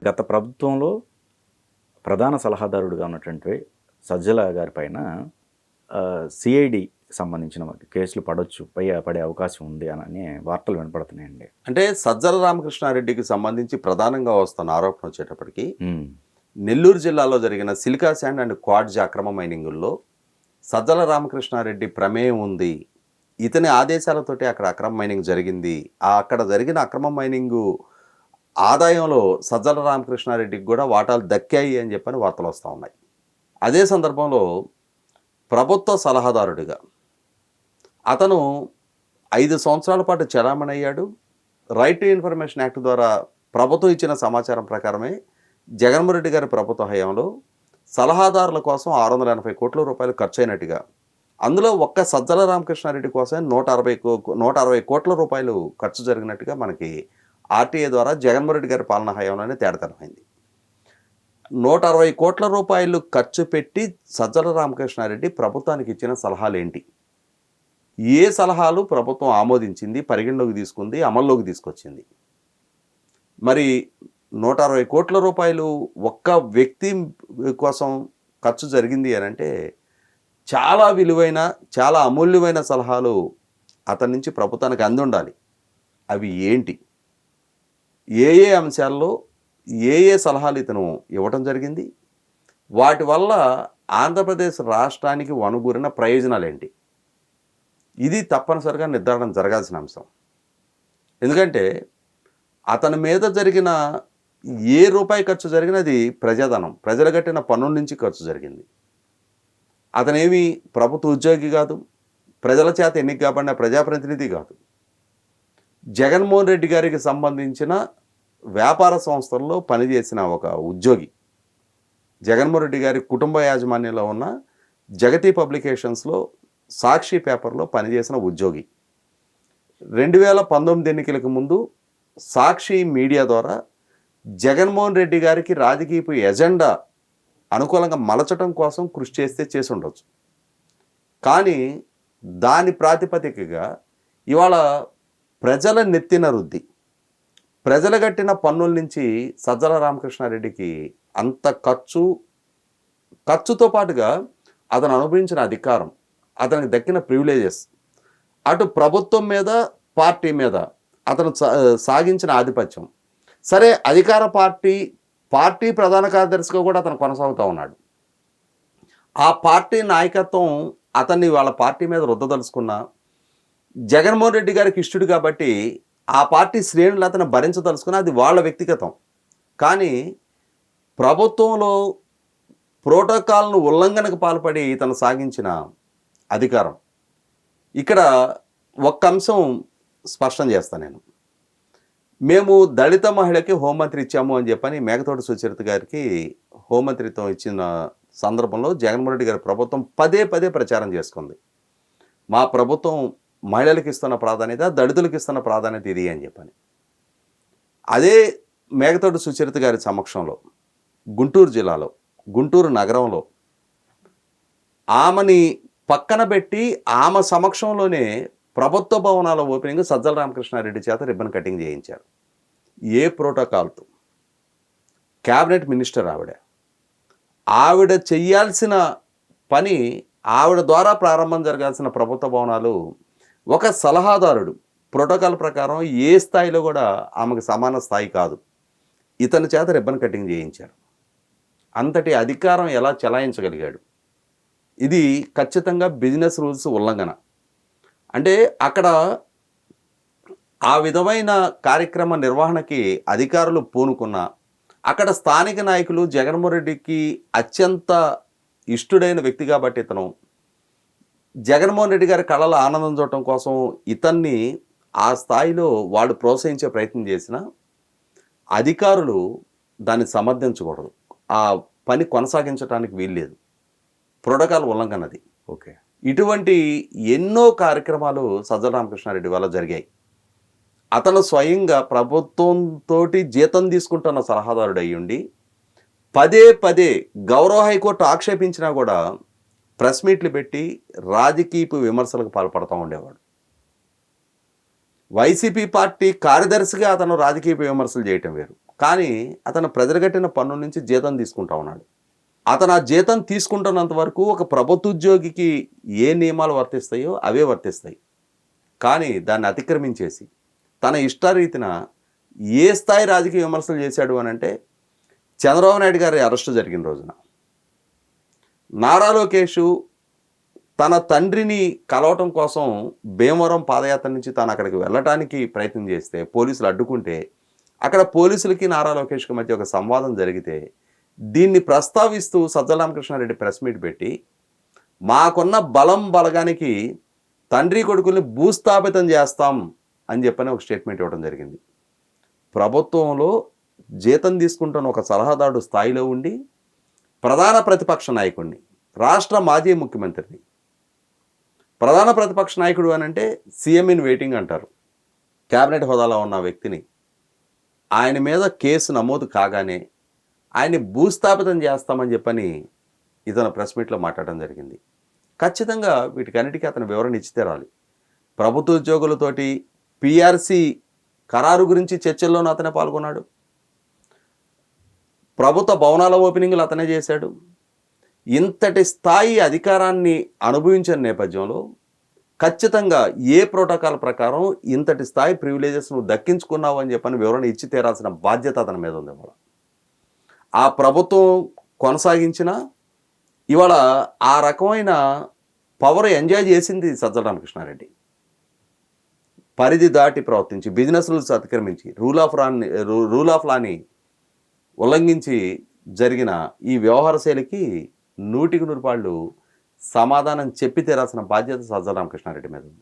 గత ప్రభుత్వంలో ప్రధాన సలహాదారుడుగా ఉన్నటువంటి సజ్జల గారి పైన సిఐడి సంబంధించిన కేసులు పడే అవకాశం ఉంది అని వార్తలు వినపడుతున్నాయండి. అంటే సజ్జల రామకృష్ణారెడ్డికి సంబంధించి ప్రధానంగా వస్తున్న ఆరోపణ వచ్చేటప్పటికి నెల్లూరు జిల్లాలో జరిగిన సిలికా శాండ్ అండ్ క్వాడ్జ్ అక్రమ మైనింగుల్లో సజ్జల రామకృష్ణారెడ్డి ప్రమేయం ఉంది, ఇతని ఆదేశాలతోటి అక్కడ అక్రమ మైనింగ్ జరిగింది, అక్కడ జరిగిన అక్రమ మైనింగు ఆదాయంలో సజ్జల రామకృష్ణారెడ్డికి కూడా వాటాలు దక్కాయి అని చెప్పని వార్తలు వస్తూ ఉన్నాయి. అదే సందర్భంలో ప్రభుత్వ సలహాదారుడిగా అతను 5 సంవత్సరాల పాటు చలామణి అయ్యాడు. రైట్ టు ఇన్ఫర్మేషన్ యాక్ట్ ద్వారా ప్రభుత్వం ఇచ్చిన సమాచారం ప్రకారమే జగన్మోహన్ రెడ్డి గారి ప్రభుత్వ హయాంలో సలహాదారుల కోసం 680 కోట్ల రూపాయలు ఖర్చు అయినట్టుగా, అందులో ఒక్క సజ్జల రామకృష్ణారెడ్డి కోసం 160 కోట్ల రూపాయలు ఖర్చు జరిగినట్టుగా మనకి ఆర్టీఏ ద్వారా జగన్మోహన్ రెడ్డి గారి పాలన హయాంలోనే తేడతనమైంది. 160 కోట్ల రూపాయలు ఖర్చు పెట్టి సజ్జల రామకృష్ణారెడ్డి ప్రభుత్వానికి ఇచ్చిన సలహాలు ఏంటి, ఏ సలహాలు ప్రభుత్వం ఆమోదించింది, పరిగణలోకి తీసుకుంది, అమల్లోకి తీసుకొచ్చింది? మరి 160 కోట్ల రూపాయలు ఒక్క వ్యక్తి కోసం ఖర్చు జరిగింది అని అంటే చాలా విలువైన, చాలా అమూల్యమైన సలహాలు అతని నుంచి ప్రభుత్వానికి అందుండాలి. అవి ఏంటి, ఏ ఏ అంశాల్లో ఏ ఏ సలహాలు ఇతను ఇవ్వటం జరిగింది, వాటి వల్ల ఆంధ్రప్రదేశ్ రాష్ట్రానికి వనుగూరిన ప్రయోజనాలు ఏంటి? ఇది తప్పనిసరిగా నిర్ధారణ జరగాల్సిన అంశం. ఎందుకంటే అతని మీద జరిగిన ఏ రూపాయి ఖర్చు జరిగినది ప్రజాధనం, ప్రజలు కట్టిన పన్నుల నుంచి ఖర్చు జరిగింది. అతనేమి ప్రభుత్వ ఉద్యోగి కాదు, ప్రజల చేత ఎన్నిక కాబడిన ప్రజాప్రతినిధి కాదు. జగన్మోహన్ రెడ్డి గారికి సంబంధించిన వ్యాపార సంస్థల్లో పనిచేసిన ఒక ఉద్యోగి, జగన్మోహన్ రెడ్డి గారి కుటుంబ యాజమాన్యంలో ఉన్న జగతి పబ్లికేషన్స్లో సాక్షి పేపర్లో పనిచేసిన ఉద్యోగి. 2019 ఎన్నికలకు ముందు సాక్షి మీడియా ద్వారా జగన్మోహన్ రెడ్డి గారికి రాజకీయపు ఎజెండా అనుకూలంగా మలచడం కోసం కృషి చేసి ఉండొచ్చు. కానీ దాని ప్రాతిపదికగా ఇవాళ ప్రజల నెత్తిన రుద్ది, ప్రజలు కట్టిన పన్నుల నుంచి సజ్జల రామకృష్ణారెడ్డికి అంత ఖర్చుతో పాటుగా అతను అనుభవించిన అధికారం, అతనికి దక్కిన ప్రివిలేజెస్, అటు ప్రభుత్వం మీద పార్టీ మీద అతను సాగించిన ఆధిపత్యం, సరే అధికార పార్టీ ప్రధాన కార్యదర్శిగా కూడా అతను కొనసాగుతూ ఉన్నాడు. ఆ పార్టీ నాయకత్వం అతన్ని వాళ్ళ పార్టీ మీద రుద్దదలుచుకున్న జగన్మోహన్ రెడ్డి గారికి ఇష్టడు కాబట్టి ఆ పార్టీ శ్రేణులు అతను భరించదలుచుకున్న అది వాళ్ళ వ్యక్తిగతం. కానీ ప్రభుత్వంలో ప్రోటోకాల్ను ఉల్లంఘనకు పాల్పడి ఇతను సాగించిన అధికారం, ఇక్కడ ఒక్క అంశం స్పష్టం చేస్తాను నేను. మేము దళిత మహిళకి హోంమంత్రి ఇచ్చాము అని చెప్పని మేకతోటి సుచరిత గారికి హోంమంత్రిత్వం ఇచ్చిన సందర్భంలో జగన్మోహన్ రెడ్డి గారి ప్రభుత్వం పదే ప్రచారం చేసుకుంది. మా ప్రభుత్వం మహిళలకు ఇస్తున్న ప్రాధాన్యత, దళితులకు ఇస్తున్న ప్రాధాన్యత ఇది అని చెప్పని. అదే మేకతోటి సుచరిత గారి సమక్షంలో గుంటూరు జిల్లాలో, గుంటూరు నగరంలో ఆమెని పక్కన పెట్టి ఆమె సమక్షంలోనే ప్రభుత్వ భవనాల ఓపెనింగ్ సజ్జల రామకృష్ణారెడ్డి చేత రిబ్బన్ కటింగ్ చేయించారు. ఏ ప్రోటోకాల్తో? క్యాబినెట్ మినిస్టర్ ఆవిడ చెయ్యాల్సిన పని, ఆవిడ ద్వారా ప్రారంభం జరగాల్సిన ప్రభుత్వ భవనాలు ఒక సలహాదారుడు ప్రోటోకాల్ ప్రకారం ఏ స్థాయిలో కూడా ఆమెకు సమాన స్థాయి కాదు, ఇతని చేత రిబ్బన్ కటింగ్ చేయించారు. అంతటి అధికారం ఎలా చెలాయించగలిగాడు? ఇది ఖచ్చితంగా బిజినెస్ రూల్స్ ఉల్లంఘన. అంటే అక్కడ ఆ విధమైన కార్యక్రమ నిర్వహణకి అధికారులు పూనుకున్న, అక్కడ స్థానిక నాయకులు జగన్మోహన్ రెడ్డికి అత్యంత ఇష్టడైన వ్యక్తి కాబట్టి ఇతను జగన్మోహన్ రెడ్డి గారి కళలో ఆనందం చూడటం కోసం ఇతన్ని ఆ స్థాయిలో వాడు ప్రోత్సహించే ప్రయత్నం చేసిన అధికారులు దాన్ని సమర్థించకూడదు, ఆ పని కొనసాగించడానికి వీల్లేదు. ప్రోటోకాల్ ఉల్లంఘనది. ఓకే, ఇటువంటి ఎన్నో కార్యక్రమాలు సజ్జల రామకృష్ణారెడ్డి వల్ల జరిగాయి. అతను స్వయంగా ప్రభుత్వంతో జీతం తీసుకుంటున్న సలహాదారుడు అయ్యుండి పదే గౌరవ హైకోర్టు ఆక్షేపించినా కూడా ప్రెస్ మీట్లు పెట్టి రాజకీయపు విమర్శలకు పాల్పడుతూ ఉండేవాడు. వైసీపీ పార్టీ కార్యదర్శిగా అతను రాజకీయ విమర్శలు చేయటం వేరు, కానీ అతను ప్రజలు కట్టిన పన్ను నుంచి జీతం తీసుకుంటా ఉన్నాడు. అతను ఆ జీతం తీసుకుంటున్నంత వరకు ఒక ప్రభుత్వ ఉద్యోగికి ఏ నియమాలు వర్తిస్తాయో అవే వర్తిస్తాయి. కానీ దాన్ని అతిక్రమించేసి తన ఇష్టారీతిన ఏ స్థాయి రాజకీయ విమర్శలు చేశాడు అని అంటే, చంద్రబాబు నాయుడు గారి అరెస్టు జరిగిన రోజున నారా లోకేష్ తన తండ్రిని కలవటం కోసం భీమవరం పాదయాత్ర నుంచి తాను అక్కడికి వెళ్ళటానికి ప్రయత్నం చేస్తే పోలీసులు అడ్డుకుంటే, అక్కడ పోలీసులకి నారా లోకేష్కి మధ్య ఒక సంవాదం జరిగితే దీన్ని ప్రస్తావిస్తూ సజ్జల రామకృష్ణారెడ్డి ప్రెస్ మీట్ పెట్టి, మాకున్న బలం బలగానికి తండ్రి కొడుకుల్ని భూస్థాపితం చేస్తాం అని చెప్పని ఒక స్టేట్మెంట్ ఇవ్వడం జరిగింది. ప్రభుత్వంలో జీతం తీసుకుంటున్న ఒక సలహాదారుడు స్థాయిలో ఉండి ప్రధాన ప్రతిపక్ష నాయకుడిని, రాష్ట్ర మాజీ ముఖ్యమంత్రిని, ప్రధాన ప్రతిపక్ష నాయకుడు అని అంటే సీఎం ఇన్ వెయిటింగ్ అంటారు, క్యాబినెట్ హోదాలో ఉన్న వ్యక్తిని, ఆయన మీద కేసు నమోదు కాగానే ఆయన్ని భూస్థాపితం చేస్తామని చెప్పని ఇతను ప్రెస్ మీట్లో మాట్లాడడం జరిగింది. ఖచ్చితంగా వీటికన్నిటికీ అతను వివరణ ఇచ్చి తీరాలి. ప్రభుత్వ ఉద్యోగులతోటి పిఆర్సీ ఖరారు గురించి చర్చల్లోనూ అతనే పాల్గొన్నాడు. ప్రభుత్వ భవనాల ఓపెనింగ్లు అతనే చేశాడు. ఇంతటి స్థాయి అధికారాన్ని అనుభవించిన నేపథ్యంలో ఖచ్చితంగా ఏ ప్రోటోకాల్ ప్రకారం ఇంతటి స్థాయి ప్రివిలేజెస్ నువ్వు దక్కించుకున్నావు అని చెప్పని వివరణ ఇచ్చి తీరాల్సిన బాధ్యత అతని మీద ఉంది. ఇవాళ ఆ ప్రభుత్వం కొనసాగించిన ఇవాళ ఆ రకమైన పవర్ ఎంజాయ్ చేసింది సజ్జల రామకృష్ణారెడ్డి. పరిధి దాటి ప్రవర్తించి బిజినెస్ రూల్స్ అతిక్రమించి రూల్ ఆఫ్ లాని ఉల్లంఘించి జరిగిన ఈ వ్యవహార శైలికి 100% సమాధానం చెప్పి తీరాల్సిన బాధ్యత సజ్జల రామకృష్ణారెడ్డి మీద ఉంది.